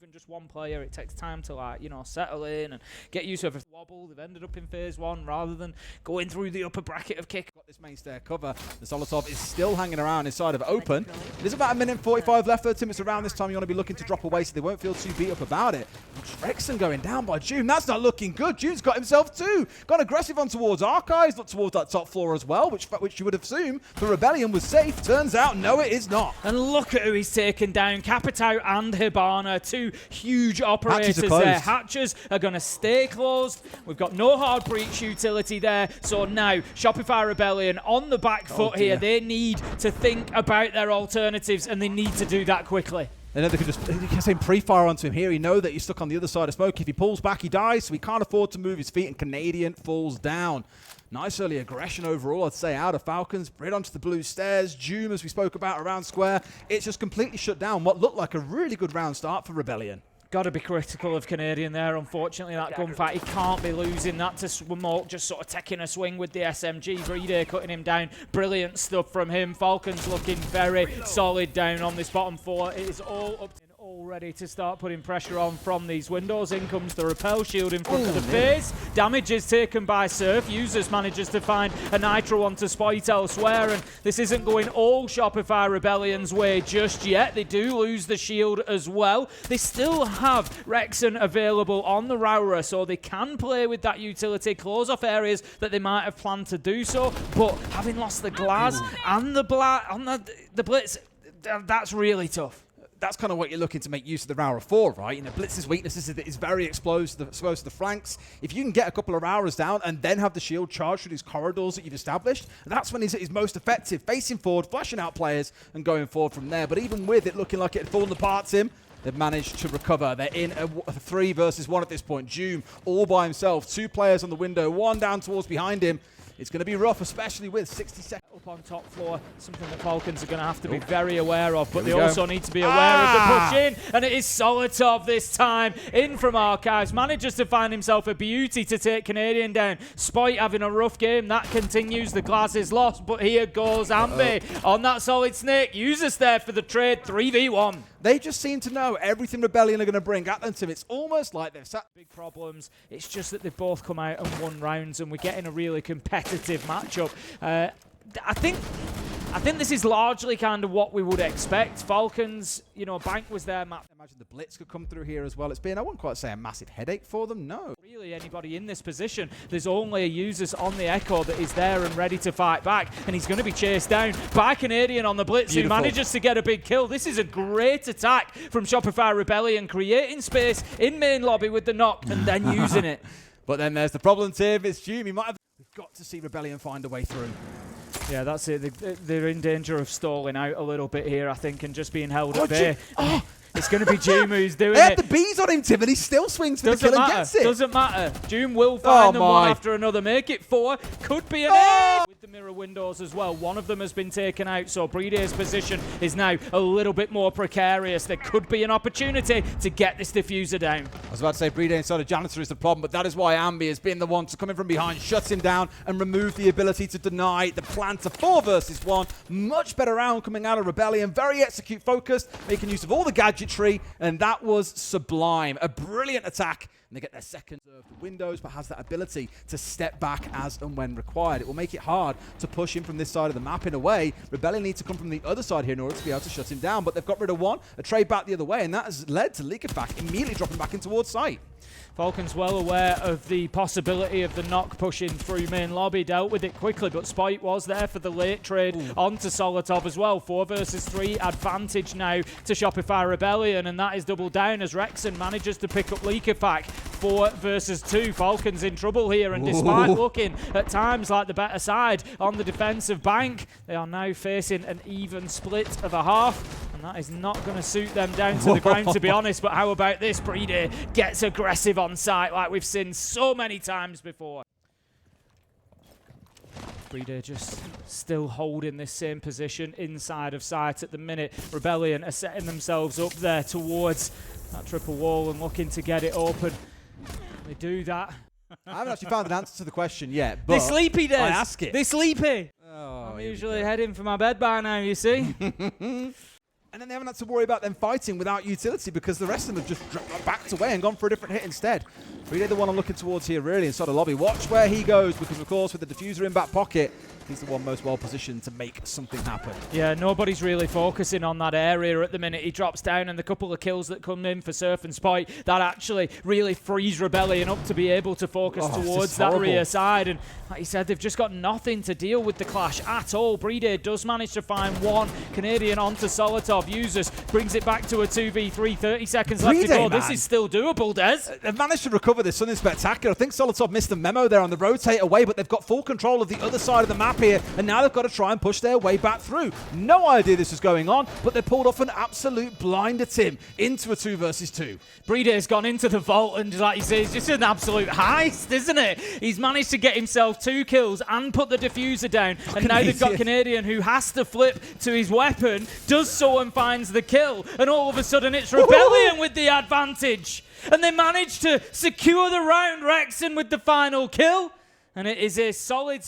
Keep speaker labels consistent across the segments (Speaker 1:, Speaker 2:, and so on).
Speaker 1: even just one player. It takes time to, like, you know, settle in and get used to everything. Wobble. They've ended up in phase 1 rather than going through the upper bracket of kick.
Speaker 2: Got this main stair cover. The Solotov is still hanging around inside of open. There's about 1 minute and 45 left, 30 minutes around this time. You want to be looking to drop away so they won't feel too beat up about it. Rexon going down by June. That's not looking good. June's got himself 2. Got aggressive on towards Archives, look towards that top floor as well, which you would assume the Rebellion was safe. Turns out, no, it is not.
Speaker 1: And look at who he's taken down. Capitao and Hibana, 2 huge operators there. Hatches are going to stay closed. We've got no hard breach utility there. So now, Shopify Rebellion on the back foot here. They need to think about their alternatives, and they need to do that quickly.
Speaker 2: They know they could just send pre-fire onto him here. He know that he's stuck on the other side of smoke. If he pulls back, he dies, so he can't afford to move his feet, and Canadian falls down. Nice early aggression overall, I'd say, out of Falcons. Right onto the blue stairs. Doom, as we spoke about, around square. It's just completely shut down what looked like a really good round start for Rebellion.
Speaker 1: Got to be critical of Canadian there, unfortunately, that gunfight. He can't be losing that to Smoke, just sort of taking a swing with the SMG. Breeder cutting him down. Brilliant stuff from him. Falcons looking very solid down on this bottom 4. It is all up to all ready to start putting pressure on from these windows. In comes the repel shield in front of the FaZe. Damage is taken by Surf. Users manages to find a Nitro onto Spoit elsewhere, and this isn't going all Shopify Rebellion's way just yet. They do lose the shield as well. They still have Rexon available on the Raura, so they can play with that utility, close off areas that they might have planned to do so, but having lost the Glass and the Blitz, that's really tough.
Speaker 2: That's kind of what you're looking to make use of the Raura for, right? You know, Blitz's weakness is that it's very exposed to the flanks. If you can get a couple of Rauras down and then have the shield charge through these corridors that you've established, that's when he's most effective, facing forward, flashing out players, and going forward from there. But even with it looking like it had fallen apart to him, they've managed to recover. They're in a 3 versus 1 at this point. Doom all by himself, 2 players on the window, 1 down towards behind him. It's going to be rough, especially with 60 seconds.
Speaker 1: Up on top floor, something that Falcons are going to have to be very aware of, but they also need to be aware of the push in, and it is Solotov this time, in from Archives, manages to find himself a beauty to take Canadian down. Spoit having a rough game, that continues, the Glass is lost, but here goes Ambi on that solid snake, users there for the trade, 3v1.
Speaker 2: They just seem to know everything Rebellion are going to bring at them. It's almost like they've sat
Speaker 1: big problems. It's just that they've both come out and won rounds, and we're getting a really competitive matchup. I think this is largely kind of what we would expect. Falcons, you know, Bank was there.
Speaker 2: Imagine the Blitz could come through here as well. It's been, I wouldn't quite say a massive headache for them, no.
Speaker 1: Really, anybody in this position, there's only a Users on the Echo that is there and ready to fight back, and he's going to be chased down by Canadian on the Blitz, who manages to get a big kill. This is a great attack from Shopify Rebellion, creating space in main lobby with the knock and then using it.
Speaker 2: But then there's the problem, Tim. It's Doom. We've got to see Rebellion find a way through.
Speaker 1: Yeah, that's it. They're in danger of stalling out a little bit here, I think, and just being held at bay. It's going to be Doom who's doing it.
Speaker 2: They had the bees on him, Tim, and he still swings for the kill and gets it.
Speaker 1: Doesn't matter. Doom will find them one after another. Make it 4. Could be an 8. With the mirror windows as well. One of them has been taken out, so Breeder's position is now a little bit more precarious. There could be an opportunity to get this diffuser down.
Speaker 2: I was about to say Breeder inside of Janitor is the problem, but that is why Ambi has been the one to come in from behind, shut him down, and remove the ability to deny the plan to 4 versus 1. Much better round coming out of Rebellion. Very execute focused, making use of all the gadgetry, and that was sublime. A brilliant attack. And they get their second of the windows, but has that ability to step back as and when required. It will make it hard to push him from this side of the map in a way. Rebellion need to come from the other side here in order to be able to shut him down, but they've got rid of 1, a trade back the other way, and that has led to Liquefact immediately dropping back in towards site.
Speaker 1: Falcons well aware of the possibility of the knock pushing through main lobby, dealt with it quickly, but Spoit was there for the late trade onto Solotov as well. 4 versus 3 advantage now to Shopify Rebellion, and that is doubled down as Rexon manages to pick up Liquefact. 4 versus 2. Falcons in trouble here, and despite looking at times like the better side on the defensive Bank, they are now facing an even split of a half. And that is not going to suit them down to the ground, to be honest. But how about this? Breeder gets aggressive on site like we've seen so many times before. Breeder just still holding this same position inside of sight at the minute. Rebellion are setting themselves up there towards that triple wall and looking to get it open. They do that.
Speaker 2: I haven't actually found an answer to the question yet, but
Speaker 1: they're sleepy, Des.
Speaker 2: I ask it.
Speaker 1: They're sleepy.
Speaker 2: Oh,
Speaker 1: I'm usually heading for my bed by now, you see.
Speaker 2: And then they haven't had to worry about them fighting without utility because the rest of them have just backed away and gone for a different hit instead. FURIA the one I'm looking towards here really inside the lobby. Watch where he goes because, of course, with the diffuser in back pocket, he's the one most well positioned to make something happen.
Speaker 1: Yeah, nobody's really focusing on that area at the minute. He drops down, and the couple of kills that come in for Surf and Spite, that actually really frees Rebellion up to be able to focus towards that rear side. And like you said, they've just got nothing to deal with the clash at all. Brede does manage to find one Canadian onto Solotov. Users brings it back to a 2v3, 30 seconds left to go. This is still doable, Des.
Speaker 2: They've managed to recover this, something spectacular. I think Solotov missed the memo there on the rotate away, but they've got full control of the other side of the map here, and now they've got to try and push their way back through. No idea this is going on, but they pulled off an absolute blinder, Tim, into a 2 versus 2.
Speaker 1: Brede's gone into the vault, and like you say, it's just an absolute heist, isn't it? He's managed to get himself 2 kills and put the diffuser down, and now they've got Canadian who has to flip to his weapon, does so and finds the kill, and all of a sudden it's Rebellion with the advantage, and they manage to secure the round. Rexon with the final kill, and it is a solid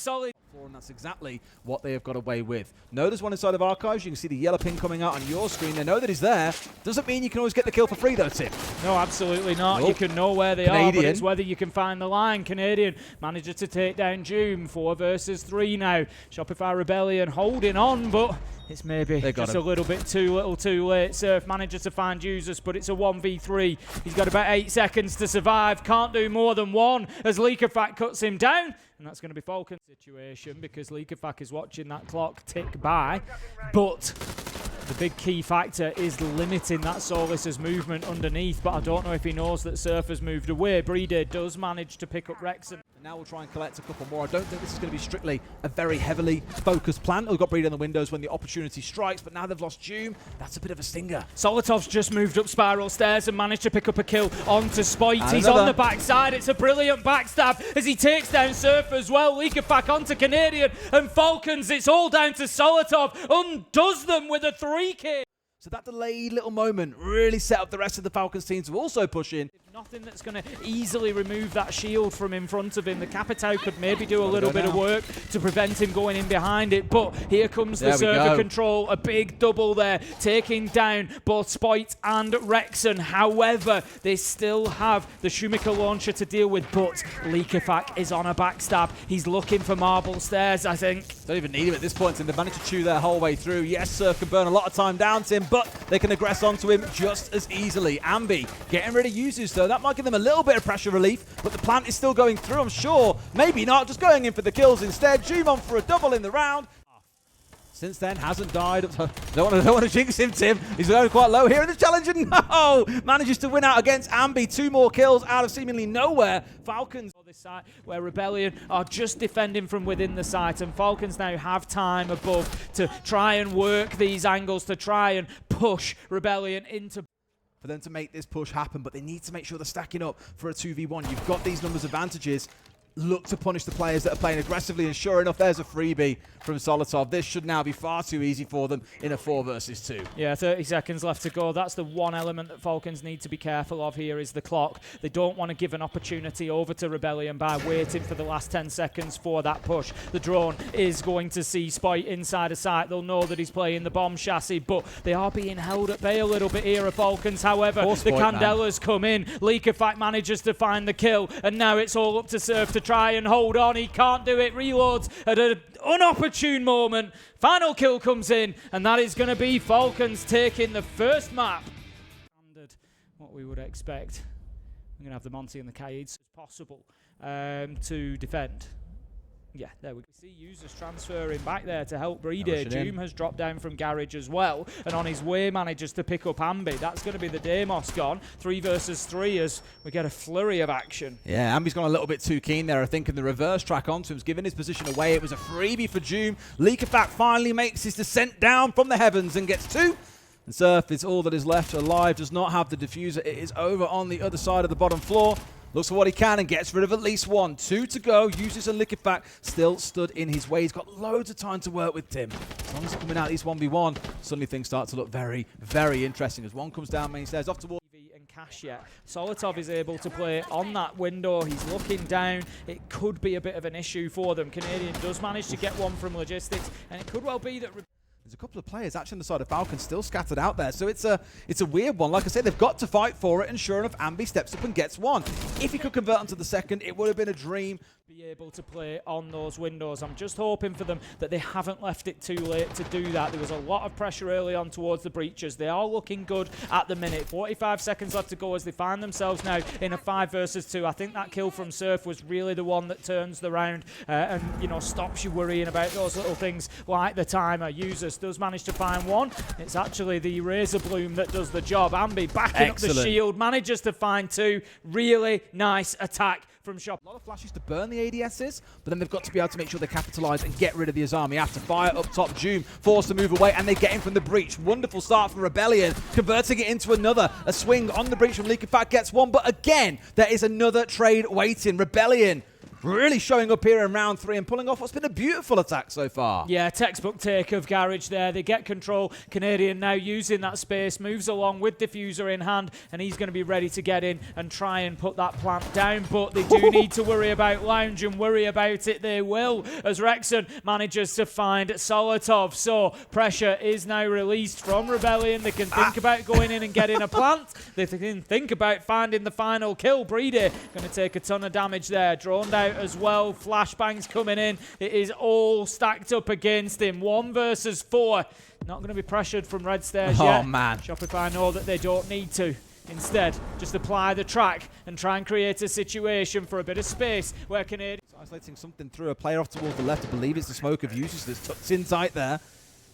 Speaker 2: And that's exactly what they have got away with. No, there's one inside of Archives. You can see the yellow pin coming out on your screen. They know that he's there. Doesn't mean you can always get the kill for free, though, Tim.
Speaker 1: No, absolutely not. You can know where they are, but it's whether you can find the line. Canadian manages to take down Doom. 4 versus 3 now. Shopify Rebellion holding on, but it's maybe just a little bit too late. Surf manages to find users, but it's a 1v3. He's got about 8 seconds to survive. Can't do more than one as Leakafak cuts him down. And that's going to be Falcons' situation because Leakafak is watching that clock tick by. But the big key factor is limiting that Solis's movement underneath. But I don't know if he knows that Surf has moved away. Brede does manage to pick up Rexon.
Speaker 2: And now we'll try and collect a couple more. I don't think this is going to be strictly a very heavily focused plan. We've got Brede on the windows when the opportunity strikes, but now they've lost Doom. That's a bit of a stinger.
Speaker 1: Solotov's just moved up spiral stairs and managed to pick up a kill onto Spite. He's on the backside. It's a brilliant backstab as he takes down Surf as well. Leakafak onto Canadian, and Falcons, it's all down to Solotov. Undoes them with a 3K.
Speaker 2: So that delayed little moment really set up the rest of the Falcons team to also push in.
Speaker 1: Nothing that's going to easily remove that shield from in front of him. The Capitao could maybe do a little bit of work to prevent him going in behind it, but here comes the server control. A big double there, taking down both Spite and Rexon. However, they still have the Shumika launcher to deal with, but Leakafak is on a backstab. He's looking for marble stairs, I think.
Speaker 2: Don't even need him at this point, Tim. They've managed to chew their whole way through. Yes, Surf can burn a lot of time down, Tim, but they can aggress onto him just as easily. Ambi getting rid of users, though. That might give them a little bit of pressure relief, but the plant is still going through, I'm sure. Maybe not, just going in for the kills instead. Doom on for a double in the round. Since then, hasn't died. Don't want to jinx him, Tim. He's going quite low here in the challenger. No! Manages to win out against Ambi. 2 more kills out of seemingly nowhere. Falcons on this side where Rebellion are just defending from within the site, and Falcons now have time above to try and work these angles, to try and push Rebellion into... for them to make this push happen, but they need to make sure they're stacking up for a 2v1. You've got these numbers advantages. Look to punish the players that are playing aggressively, and sure enough, there's a freebie from Solotov. This should now be far too easy for them in a 4 versus 2.
Speaker 1: Yeah, 30 seconds left to go. That's the one element that Falcons need to be careful of here is the clock. They don't want to give an opportunity over to Rebellion by waiting for the last 10 seconds for that push. The drone is going to see Spite inside a site. They'll know that he's playing the bomb chassis, but they are being held at bay a little bit here, Falcons. However, the Candelas come in. Leakafak manages to find the kill, and now it's all up to Surf to try and hold on. He can't do it. Reloads at an unopportune moment. Final kill comes in, and that is going to be Falcons taking the first map. Standard, what we would expect. I'm going to have the Monty and the Caids as possible to defend. Yeah, there we go. See users transferring back there to help Brede. Doom has dropped down from Garage as well, and on his way manages to pick up Ambi. That's going to be the Deimos gone. 3 versus 3 as we get a flurry of action.
Speaker 2: Yeah, Ambi's gone a little bit too keen there, I think, in the reverse track onto him. He's given his position away. It was a freebie for Doom. Leakafak finally makes his descent down from the heavens and gets 2. And Surf is all that is left alive. Does not have the diffuser. It is over on the other side of the bottom floor. Looks for what he can and gets rid of at least 1. 2 to go. Uses a Leakafak. Still stood in his way. He's got loads of time to work with, Tim. As long as he's coming out at least 1v1, suddenly things start to look very, very interesting. As one comes down main stairs, off towards...
Speaker 1: and Cash yet. Solotov is able to play on that window. He's looking down. It could be a bit of an issue for them. Canadian does manage to get one from Logistics, and it could well be that...
Speaker 2: There's a couple of players actually on the side of Falcons still scattered out there, so it's a weird one. Like I said, they've got to fight for it, and sure enough, Ambi steps up and gets one. If he could convert onto the second, it would have been a dream.
Speaker 1: Be able to play on those windows. I'm just hoping for them that they haven't left it too late to do that. There was a lot of pressure early on towards the breachers. They are looking good at the minute. 45 seconds left to go as they find themselves now in a 5 versus 2. I think that kill from Surf was really the one that turns the round and, you know, stops you worrying about those little things like the timer. Users does manage to find one. It's actually the Razor Bloom that does the job. Ambi backing up the shield, manages to find 2. Really nice attack from Shop.
Speaker 2: A lot of flashes to burn the ADSs, but then they've got to be able to make sure they capitalize and get rid of the Azami. After fire up top, Doom forced to move away, and they get in from the breach. Wonderful start from Rebellion, converting it into another. A swing on the breach from Leakifat gets one, but again, there is another trade waiting. Rebellion really showing up here in round 3 and pulling off what's been a beautiful attack so far.
Speaker 1: Yeah, textbook take of Garage there. They get control. Canadian now using that space, moves along with Diffuser in hand, and he's going to be ready to get in and try and put that plant down. But they do need to worry about Lounge, and worry about it they will, as Rexon manages to find Solotov. So pressure is now released from Rebellion. They can think about going in and getting a plant. They can think about finding the final kill. Breedy going to take a ton of damage there. Droned out as well. Flashbangs coming in. It is all stacked up against him. 1 versus 4. Not going to be pressured from Red Stairs yet.
Speaker 2: Oh, man.
Speaker 1: Shopify know that they don't need to. Instead, just apply the track and try and create a situation for a bit of space where Canadian...
Speaker 2: Isolating something through a player off towards the left. I believe it's the smoke of Users that's tucked in tight there.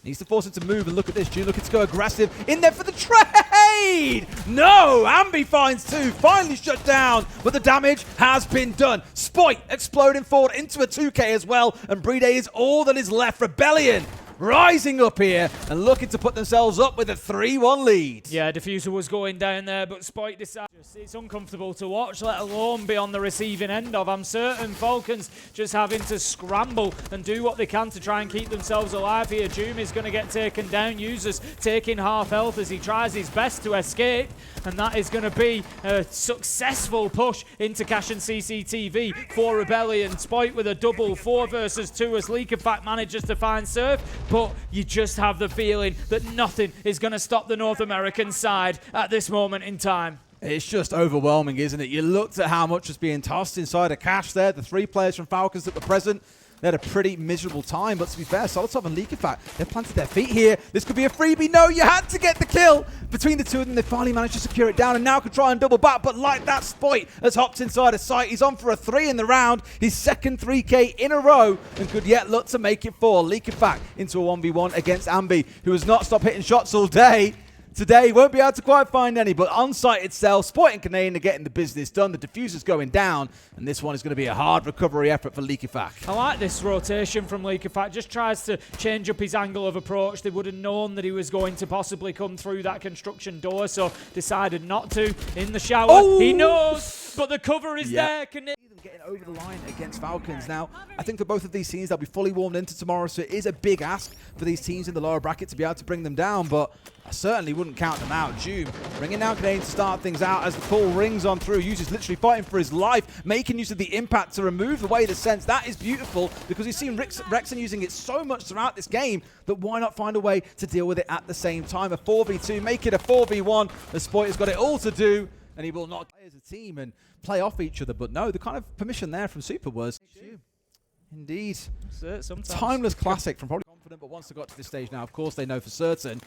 Speaker 2: Needs to force it to move, and look at this. June looking to go aggressive. In there for the trade! No! Ambi finds 2. Finally shut down, but the damage has been done. Spoit exploding forward into a 2K as well, and Brede is all that is left. Rebellion rising up here and looking to put themselves up with a 3-1 lead.
Speaker 1: Yeah, Diffuser was going down there, but Spoit decided it's uncomfortable to watch, let alone be on the receiving end of. I'm certain Falcons just having to scramble and do what they can to try and keep themselves alive here. Doom is going to get taken down. Users taking half health as he tries his best to escape, and that is going to be a successful push into Cash and CCTV for Rebellion. Spoit with a double 4 versus 2 as Leakifat manages to find Surf. But you just have the feeling that nothing is going to stop the North American side at this moment in time.
Speaker 2: It's just overwhelming, isn't it? You looked at how much was being tossed inside of Cash there. The 3 players from Falcons that were present, they had a pretty miserable time. But to be fair, Solotov and Leakifat, they've planted their feet here. This could be a freebie. No, you had to get the kill. Between the two of them, they finally managed to secure it down and now can try and double back. But like that, Spoit has hopped inside a sight. He's on for a 3 in the round. His second 3K in a row and could yet look to make it 4. Leakifat into a 1v1 against Ambi, who has not stopped hitting shots all day. Today, won't be able to quite find any, but on site itself, Spoit and Canadian are getting the business done. The diffuser's going down, and this one is going to be a hard recovery effort for Leakifat.
Speaker 1: I like this rotation from Leakifat. Just tries to change up his angle of approach. They would have known that he was going to possibly come through that construction door, so decided not to. In the shower, he knows, but the cover is there.
Speaker 2: Getting over the line against Falcons. Now, I think for both of these teams, they'll be fully warmed into tomorrow, so it is a big ask for these teams in the lower bracket to be able to bring them down, but I certainly wouldn't count them out. Doom bringing down Canadian to start things out as the call rings on through. Users literally fighting for his life, making use of the impact to remove away the sense. That is beautiful because we've seen Rexon using it so much throughout this game that why not find a way to deal with it at the same time. A 4v2, make it a 4v1. The Spoit has got it all to do, and he will not play as a team and play off each other. But no, the kind of permission there from Super was... Indeed. Timeless classic from probably confident, but once they got to this stage now, of course they know for certain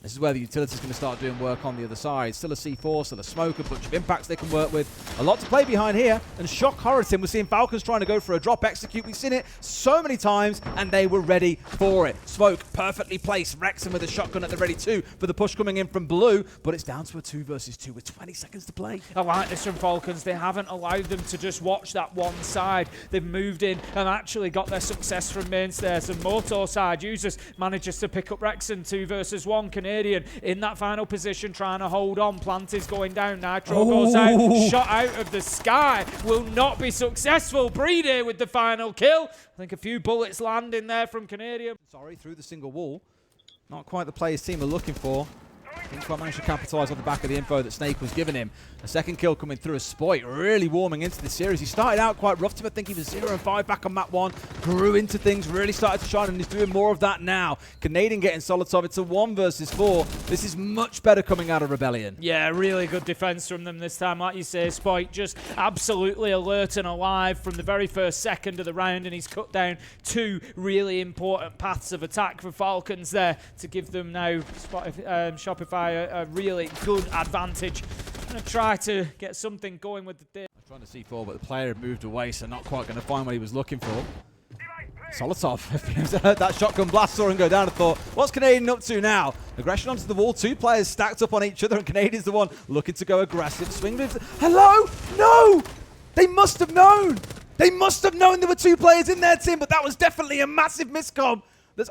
Speaker 2: this is where the utility's going to start doing work on the other side. Still a C4, still a smoke, a bunch of impacts they can work with. A lot to play behind here. And shock horror team, we're seeing Falcons trying to go for a drop execute. We've seen it so many times, and they were ready for it. Smoke perfectly placed. Rexon with a shotgun at the ready too for the push coming in from Blue, but it's down to a 2 versus 2 with 20 seconds to play.
Speaker 1: I like this from Falcons. They haven't allowed them to just watch that one side. They've moved in and actually got their success from main stairs. And Moto side users manages to pick up Rexon 2 versus 1. Canadian in that final position trying to hold on. Plant is going down. Nitro goes out. Shot out of the sky. Will not be successful. Breedy with the final kill. I think a few bullets land in there from Canadian.
Speaker 2: Sorry, through the single wall. Not quite the players team are looking for. Didn't quite manage to capitalise off the back of the info that Snake was giving him. A second kill coming through as Spoit, really warming into the series. He started out quite rough to him. I think he was 0-5 back on map 1. Grew into things, really started to shine, and he's doing more of that now. Canadian getting Solotov. It's a 1 versus 4. This is much better coming out of Rebellion.
Speaker 1: Yeah, really good defense from them this time. Like you say, Spoit just absolutely alert and alive from the very first second of the round, and he's cut down 2 really important paths of attack for Falcons there to give them now Shopify a really good advantage. I'm going to try to get something going with the day.
Speaker 2: I was trying to see 4, but the player had moved away, so not quite going to find what he was looking for. Solotov, that shotgun blast saw him go down and thought, what's Canadian up to now? Aggression onto the wall, 2 players stacked up on each other, and Canadian's the one looking to go aggressive. Swing moves. Hello? No! They must have known! They must have known there were 2 players in their team, but that was definitely a massive miscomm. There's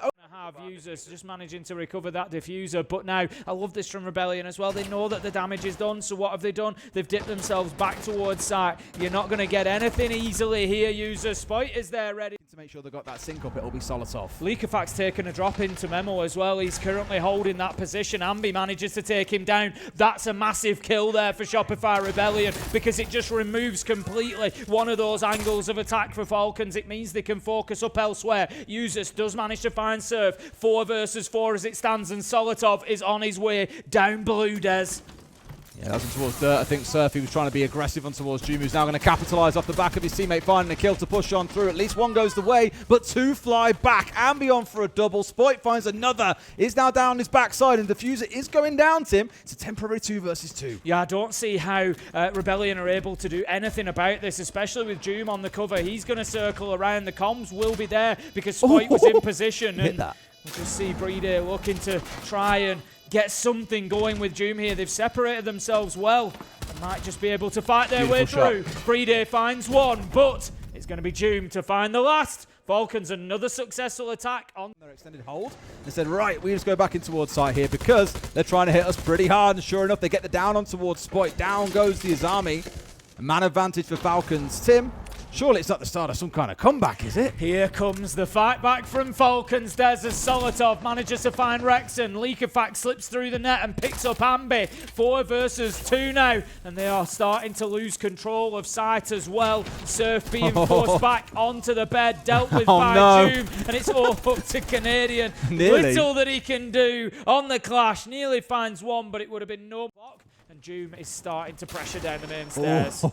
Speaker 1: users just managing to recover that diffuser, but now I love this from Rebellion as well. They know that the damage is done, so what have they done? They've dipped themselves back towards site. You're not going to get anything easily here, user. Spoit is there ready
Speaker 2: to make sure they got that sync up. It'll be Solotov.
Speaker 1: Leakafac's taken a drop into Memo as well. He's currently holding that position. Ambi manages to take him down. That's a massive kill there for Shopify Rebellion because it just removes completely one of those angles of attack for Falcons. It means they can focus up elsewhere. Users does manage to find Surf. 4 versus 4 as it stands, and Solotov is on his way down blue, Des.
Speaker 2: Yeah, that's on towards Dirt. I think Surfy was trying to be aggressive on towards Jum, who's now going to capitalise off the back of his teammate finding a kill to push on through. At least 1 goes the way, but 2 fly back. Ambi on for a double. Spoit finds another. Is now down his backside, and Diffuser is going down, Tim. It's a temporary 2 versus 2.
Speaker 1: Yeah, I don't see how Rebellion are able to do anything about this, especially with Jum on the cover. He's going to circle around. The comms will be there because Spoit was in position.
Speaker 2: Hit that.
Speaker 1: We'll just see Breeder looking to try and get something going with Jum here. They've separated themselves well. They might just be able to fight their way through. Breeder finds 1, but it's going to be Jum to find the last. Falcons, another successful attack on
Speaker 2: their extended hold. They said, right, we just go back in towards site here because they're trying to hit us pretty hard. And sure enough, they get the down on towards Spoit. Down goes the Azami. A man advantage for Falcons. Tim, surely it's not the start of some kind of comeback, is it?
Speaker 1: Here comes the fight back from Falcons. There's as Solotov manages to find Rexon. Leakafac slips through the net and picks up Ambi. 4 versus 2 now, and they are starting to lose control of site as well. Surf being forced back onto the bed, dealt with by Jum, and it's all up to Canadian. Little that he can do on the clash. Nearly finds 1, but it would have been no block. And Jum is starting to pressure down the main stairs.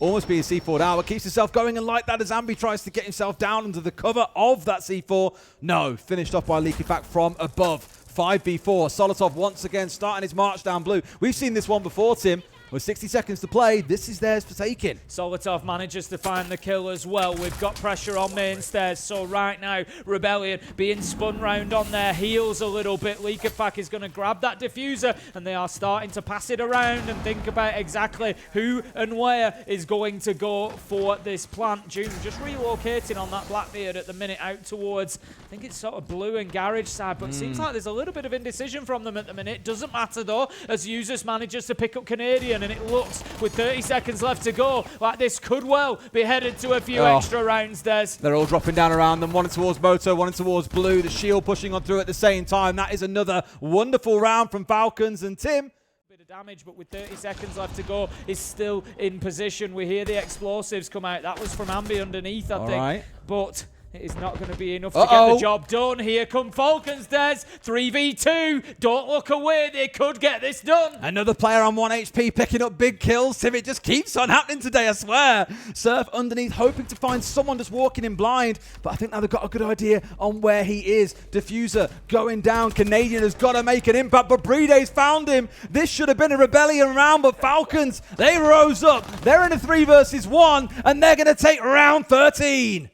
Speaker 2: Almost being C4'd out, but keeps himself going, and like that as Ambi tries to get himself down under the cover of that C4. No, finished off by Leakyfac from above. 5v4. Solotov once again starting his march down blue. We've seen this one before, Tim. With 60 seconds to play, this is theirs for taking.
Speaker 1: Solotov manages to find the kill as well. We've got pressure on main stairs, so right now, Rebellion being spun round on their heels a little bit. Leakafac is going to grab that diffuser, and they are starting to pass it around and think about exactly who and where is going to go for this plant. Jum just relocating on that Blackbeard at the minute out towards, I think it's sort of blue and garage side, but it seems like there's a little bit of indecision from them at the minute. Doesn't matter though, as Users manages to pick up Canadian, and it looks, with 30 seconds left to go, like this could well be headed to a few extra rounds, Des.
Speaker 2: They're all dropping down around them, one towards Moto, one towards Blue, the shield pushing on through at the same time. That is another wonderful round from Falcons, and Tim,
Speaker 1: bit of damage, but with 30 seconds left to go, is still in position. We hear the explosives come out. That was from Ambi underneath, I think. But it is not going to be enough to get the job done. Here come Falcons, Des. 3v2. Don't look away. They could get this done.
Speaker 2: Another player on 1 HP picking up big kills. Tim, it just keeps on happening today, I swear. Surf underneath, hoping to find someone just walking in blind. But I think now they've got a good idea on where he is. Diffuser going down. Canadian has got to make an impact, but Breede's found him. This should have been a Rebellion round, but Falcons, they rose up. They're in a 3 versus 1, and they're going to take round 13.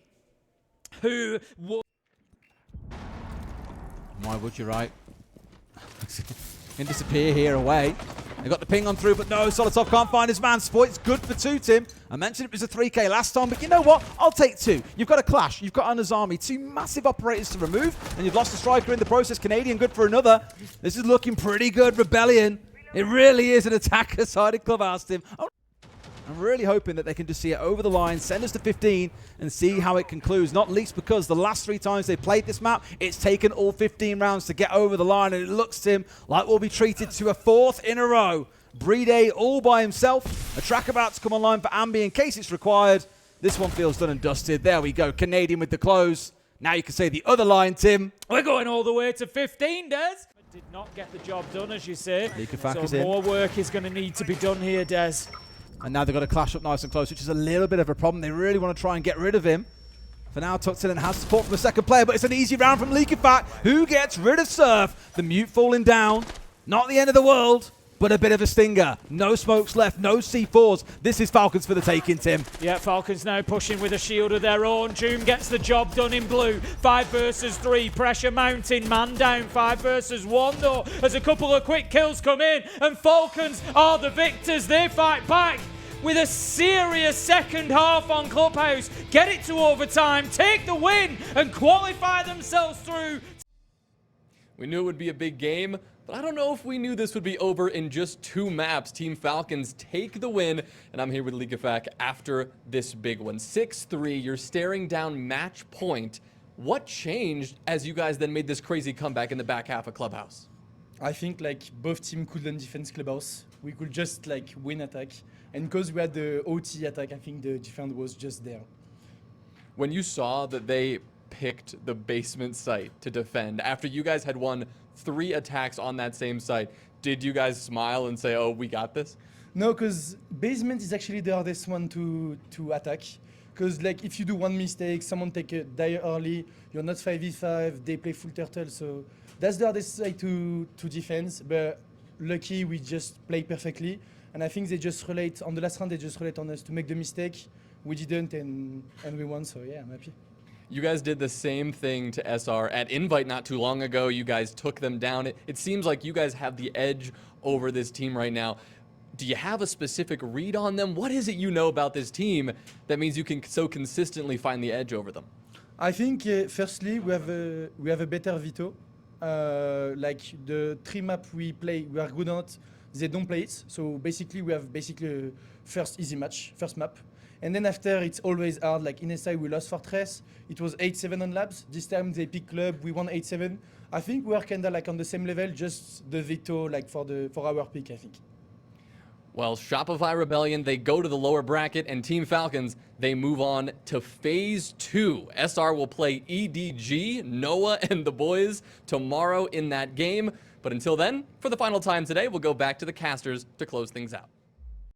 Speaker 1: Who would?
Speaker 2: Why would you, right? Can disappear here away. They got the ping on through, but no, Solotov can't find his man. Spoit's good for 2, Tim. I mentioned it was a 3K last time, but you know what? I'll take 2. You've got a Clash, you've got an Azami, 2 massive operators to remove, and you've lost a striker in the process. Canadian good for another. This is looking pretty good, Rebellion. It really is an attacker-sided clubhouse, Tim. I'm really hoping that they can just see it over the line, send us to 15, and see how it concludes. Not least because the last 3 times they played this map, it's taken all 15 rounds to get over the line, and it looks, Tim, like we'll be treated to a 4th in a row. Brede all by himself. A track about to come online for Ambi in case it's required. This one feels done and dusted. There we go. Canadian with the close. Now you can say the other line, Tim.
Speaker 1: We're going all the way to 15, Des. Did not get the job done, as you say. So more work is going to need to be done here, Des.
Speaker 2: And now they've got to clash up nice and close, which is a little bit of a problem. They really want to try and get rid of him. For now, Tuxin has support from a second player, but it's an easy round from Leakifat, who gets rid of Surf. The mute falling down. Not the end of the world, but a bit of a stinger. No smokes left, no C4s. This is Falcons for the taking, Tim.
Speaker 1: Yeah, Falcons now pushing with a shield of their own. Doom gets the job done in blue. 5 versus 3, pressure mounting, man down. 5 versus 1 though, as a couple of quick kills come in, and Falcons are the victors. They fight back with a serious second half on Clubhouse. Get it to overtime, take the win, and qualify themselves through.
Speaker 3: We knew it would be a big game, but I don't know if we knew this would be over in just 2 maps. Team Falcons take the win, and I'm here with Leakifat after this big one. 6-3, you're staring down match point. What changed as you guys then made this crazy comeback in the back half of Clubhouse?
Speaker 4: I think like both teams couldn't defend Clubhouse. We could just like win attack. And because we had the OT attack, I think the defense was just there.
Speaker 3: When you saw that they picked the basement site to defend, after you guys had won 3 attacks on that same site, did you guys smile and say, oh, we got this?
Speaker 4: No, because basement is actually the hardest one to attack. Because like if you do one mistake, someone take a die early, you're not 5v5, they play full turtle, so that's the hardest side to defend. But lucky we just play perfectly. And I think they just relate, on the last round, they just relate on us to make the mistake. We didn't, and we won, so yeah, I'm happy.
Speaker 3: You guys did the same thing to SR at Invite not too long ago. You guys took them down. It seems like you guys have the edge over this team right now. Do you have a specific read on them? What is it you know about this team that means you can so consistently find the edge over them?
Speaker 4: I think, firstly, we have a better veto. Like the 3 map we play, we are good on it. They don't play it, so basically we have first easy match, first map. And then after it's always hard, like in SI we lost Fortress, it was 8-7 on labs. This time they pick Club, we won 8-7. I think we are kinda like on the same level, just the veto like for our pick, I think.
Speaker 3: Well, Shopify Rebellion, they go to the lower bracket, and Team Falcons, they move on to Phase 2. SR will play EDG, Noah, and the boys tomorrow in that game. But until then, for the final time today, we'll go back to the casters to close things out.